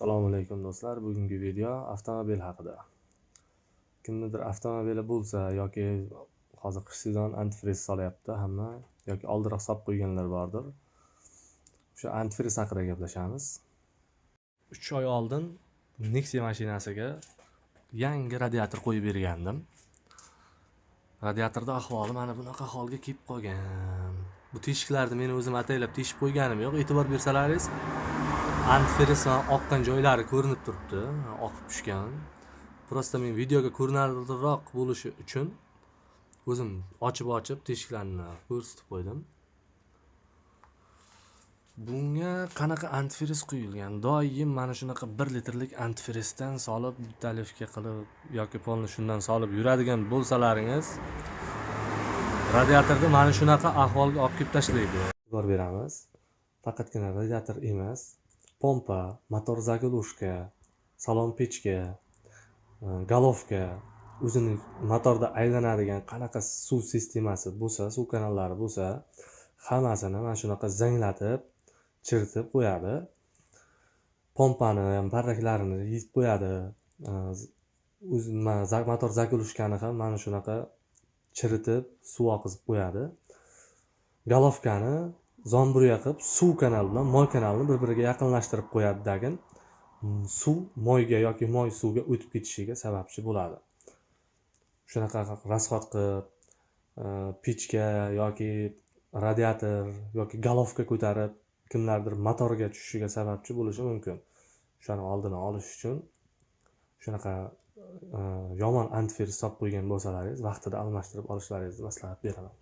Assalomu alaykum do'stlar. Bugungi video avtomobil haqida. Kimnidir avtomobili bo'lsa yoki hozir qish sezon antifriz solyapti hamma yoki oldinroq solib qo'yganlar bordir. O'sha antifriz haqida gaplashamiz. 3 oy oldin Nexia mashinasiga yangi radiator qo'yib bergandim. Radiatorda ahvoli mana bunaqa holga kelib qolgan. Bu teshiklarni men o'zim ataylab teshib qo'yganim yo'q. E'tibor bersalaringiz, antifriz oqqan joylari ko'rinib turibdi, oqib tushgan. Prosta men videoga ko'rinarliroq bo'lishi uchun o'zim ochib teshiklarni ko'rsatib qo'ydim. Bunga qanaqa antifriz quyilgan? Doim mana shunaqa 1 litrlik antifrizdan solib, talifga qilib yoki polni shundan solib yuradigan bo'lsalaringiz, radiatorda mana shunaqa ahvolga olib kelib tashlaydi. E'tibor beramiz. Faqatgina radiator emas, pompa, motor zagulushka, salon pechka, galovka, o'zining motorda aylanadigan qanaqa suv sistemasi bo'lsa, suv kanallari bo'lsa, hammasini mana shunaqa zanglatib, chiritib qo'yadi. Pompani ham parraklarini yizib qo'yadi. Motor zagulushkani ham mana shunaqa chiritib, suv oqizib qo'yadi. Galovkani zomburya qilib suv kanali bilan moy kanalini bir-biriga yaqinlashtirib qo'yadi dagin. Suv moyga yoki moy suvga o'tib ketishiga sababchi bo'ladi. Shunaqa rasxod qilib pechka yoki radiator yoki galovka ko'tarib kimlardir motorga tushishiga sababchi bo'lishi mumkin. Shuni oldini olish uchun shunaqa yomon antifriz solib qo'ygan bo'lsalaringiz, vaqtida almashtirib olishlaringizni maslahat beraman.